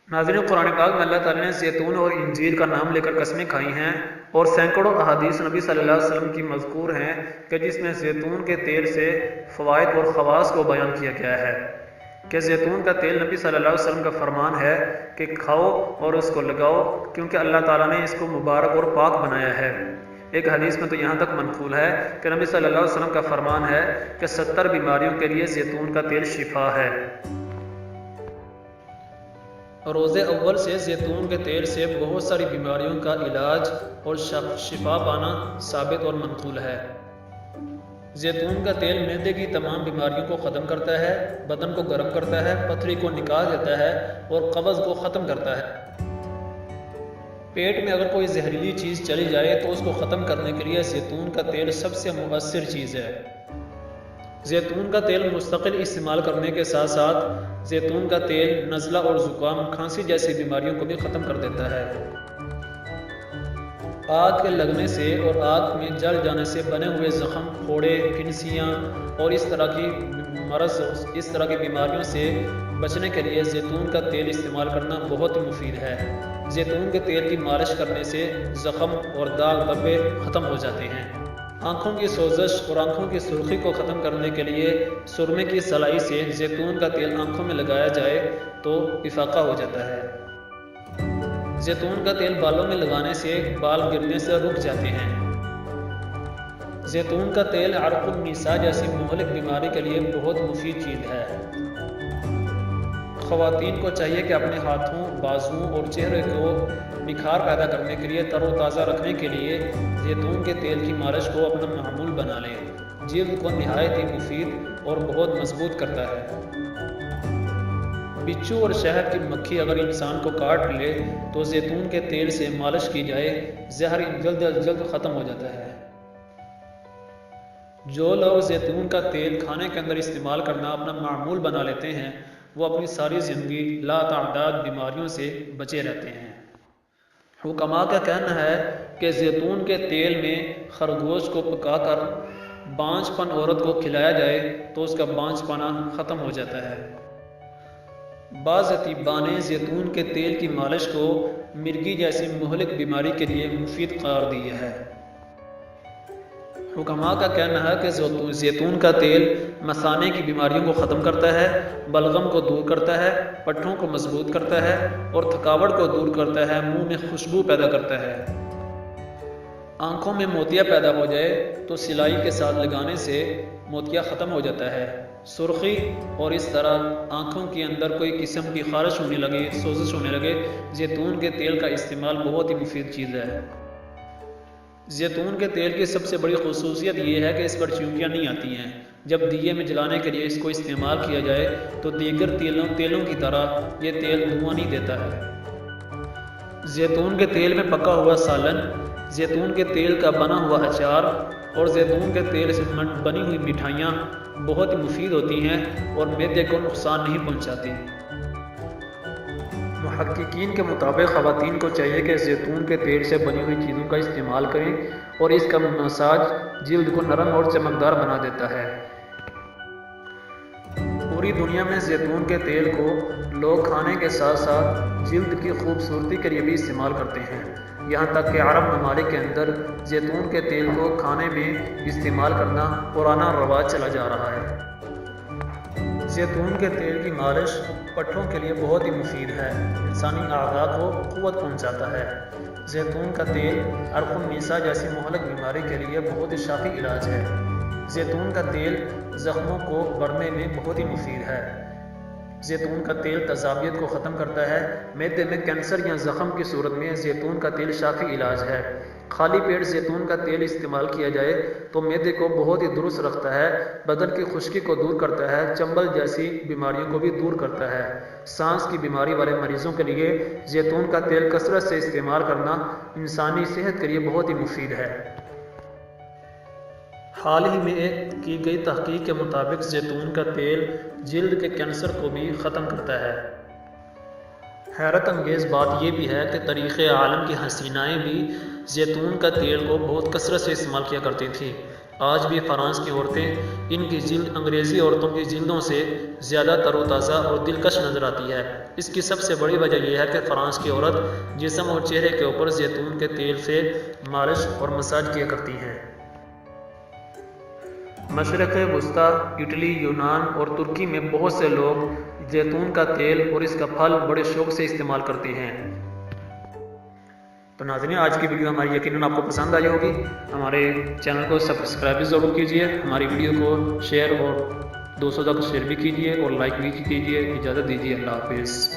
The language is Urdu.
ناظرین، قرآن پاک میں اللہ تعالیٰ نے زیتون اور انجیر کا نام لے کر قسمیں کھائی ہیں، اور سینکڑوں احادیث نبی صلی اللہ علیہ وسلم کی مذکور ہیں کہ جس میں زیتون کے تیل سے فوائد اور خواص کو بیان کیا گیا ہے کہ زیتون کا تیل نبی صلی اللہ علیہ وسلم کا فرمان ہے کہ کھاؤ اور اس کو لگاؤ، کیونکہ اللہ تعالیٰ نے اس کو مبارک اور پاک بنایا ہے۔ ایک حدیث میں تو یہاں تک منقول ہے کہ نبی صلی اللہ علیہ وسلم کا فرمان ہے کہ 70 بیماریوں کے لیے زیتون کا تیل شفا ہے۔ روز اول سے زیتون کے تیل سے بہت ساری بیماریوں کا علاج اور شفا پانا ثابت اور منقول ہے۔ زیتون کا تیل معدے کی تمام بیماریوں کو ختم کرتا ہے، بدن کو گرم کرتا ہے، پتھری کو نکال دیتا ہے اور قبض کو ختم کرتا ہے۔ پیٹ میں اگر کوئی زہریلی چیز چلی جائے تو اس کو ختم کرنے کے لیے زیتون کا تیل سب سے مؤثر چیز ہے۔ زیتون کا تیل مستقل استعمال کرنے کے ساتھ ساتھ زیتون کا تیل نزلہ اور زکام، کھانسی جیسی بیماریوں کو بھی ختم کر دیتا ہے۔ آگ کے لگنے سے اور آگ میں جل جانے سے بنے ہوئے زخم، پھوڑے، کنسیاں اور اس طرح کی بیماریوں سے بچنے کے لیے زیتون کا تیل استعمال کرنا بہت مفید ہے۔ زیتون کے تیل کی مالش کرنے سے زخم اور داغ دھبے ختم ہو جاتے ہیں۔ آنکھوں کی سوزش اور آنکھوں کی سرخی کو ختم کرنے کے لیے سرمے کی سلائی سے زیتون کا تیل آنکھوں میں لگایا جائے تو افاقہ ہو جاتا ہے۔ زیتون کا تیل بالوں میں لگانے سے بال گرنے سے رک جاتے ہیں۔ زیتون کا تیل عرق النساء جیسی مہلک بیماری کے لیے بہت مفید چیز ہے۔ خواتین کو چاہیے کہ اپنے ہاتھوں، بازوؤں اور چہرے کو نکھار پیدا کرنے کے لیے، تر و تازہ رکھنے کے لیے زیتون کے تیل کی مالش کو اپنا معمول بنا لیں۔ جلد کو نہایت ہی مفید اور بہت مضبوط کرتا ہے۔ بچھو اور شہد کی مکھی اگر انسان کو کاٹ لے تو زیتون کے تیل سے مالش کی جائے، زہر جلد از جلد ختم ہو جاتا ہے۔ جو لوگ زیتون کا تیل کھانے کے اندر استعمال کرنا اپنا معمول بنا لیتے ہیں، وہ اپنی ساری زندگی لا تعداد بیماریوں سے بچے رہتے ہیں۔ حکماء کا کہنا ہے کہ زیتون کے تیل میں خرگوش کو پکا کر بانجھ پن عورت کو کھلایا جائے تو اس کا بانجھ پنا ختم ہو جاتا ہے۔ بعض اطباء نے زیتون کے تیل کی مالش کو مرگی جیسی مہلک بیماری کے لیے مفید قرار دیا ہے۔ حکماء کا کہنا ہے کہ زیتون کا تیل مثانے کی بیماریوں کو ختم کرتا ہے، بلغم کو دور کرتا ہے، پٹھوں کو مضبوط کرتا ہے اور تھکاوٹ کو دور کرتا ہے، منہ میں خوشبو پیدا کرتا ہے۔ آنکھوں میں موتیا پیدا ہو جائے تو سلائی کے ساتھ لگانے سے موتیا ختم ہو جاتا ہے۔ سرخی اور اس طرح آنکھوں کے اندر کوئی قسم کی خارش ہونے لگے، سوزش ہونے لگے، زیتون کے تیل کا استعمال بہت ہی مفید چیز ہے۔ زیتون کے تیل کی سب سے بڑی خصوصیت یہ ہے کہ اس پر چیونٹیاں نہیں آتی ہیں۔ جب دیے میں جلانے کے لیے اس کو استعمال کیا جائے تو دیگر تیلوں کی طرح یہ تیل دھواں نہیں دیتا ہے۔ زیتون کے تیل میں پکا ہوا سالن، زیتون کے تیل کا بنا ہوا اچار اور زیتون کے تیل سے بنی ہوئی مٹھائیاں بہت ہی مفید ہوتی ہیں اور معدے کو نقصان نہیں پہنچاتی۔ محققین کے مطابق خواتین کو چاہیے کہ زیتون کے تیل سے بنی ہوئی چیزوں کا استعمال کریں، اور اس کا مساج جلد کو نرم اور چمکدار بنا دیتا ہے۔ پوری دنیا میں زیتون کے تیل کو لوگ کھانے کے ساتھ ساتھ جلد کی خوبصورتی کے لیے بھی استعمال کرتے ہیں۔ یہاں تک کہ عرب ممالک کے اندر زیتون کے تیل کو کھانے میں استعمال کرنا پرانا رواج چلا جا رہا ہے۔ زیتون کے تیل کی مالش پٹھوں کے لیے بہت ہی مفید ہے، انسانی اعضاء کو قوت پہنچاتا ہے۔ زیتون کا تیل عرق النساء جیسی مہلک بیماری کے لیے بہت ہی شافی علاج ہے۔ زیتون کا تیل زخموں کو بھرنے میں بہت ہی مفید ہے۔ زیتون کا تیل تیزابیت کو ختم کرتا ہے۔ معدے میں کینسر یا زخم کی صورت میں زیتون کا تیل شافی علاج ہے۔ خالی پیٹ زیتون کا تیل استعمال کیا جائے تو معدے کو بہت ہی درست رکھتا ہے، بدن کی خشکی کو دور کرتا ہے، چنبل جیسی بیماریوں کو بھی دور کرتا ہے۔ سانس کی بیماری والے مریضوں کے لیے زیتون کا تیل کثرت سے استعمال کرنا انسانی صحت کے لیے بہت ہی مفید ہے۔ حال ہی میں کی گئی تحقیق کے مطابق زیتون کا تیل جلد کے کینسر کو بھی ختم کرتا ہے۔ حیرت انگیز بات یہ بھی ہے کہ تاریخ عالم کی حسینائیں بھی زیتون کا تیل کو بہت کثرت سے استعمال کیا کرتی تھی، آج بھی فرانس کی عورتیں ان کی جلد انگریزی عورتوں کی جلدوں سے زیادہ تر و تازہ اور دلکش نظر آتی ہے۔ اس کی سب سے بڑی وجہ یہ ہے کہ فرانس کی عورت جسم اور چہرے کے اوپر زیتون کے تیل سے مالش اور مساج کیا کرتی ہیں۔ مشرق وسطیٰ، اٹلی، یونان اور ترکی میں بہت سے لوگ زیتون کا تیل اور اس کا پھل بڑے شوق سے استعمال کرتے ہیں۔ تو ناظرین، آج کی ویڈیو ہماری یقیناً آپ کو پسند آئی ہوگی۔ ہمارے چینل کو سبسکرائب بھی ضرور کیجیے، ہماری ویڈیو کو شیئر اور دوستوں تک شیئر بھی کیجیے اور لائک بھی کیجیے۔ اجازت دیجیے، اللہ حافظ۔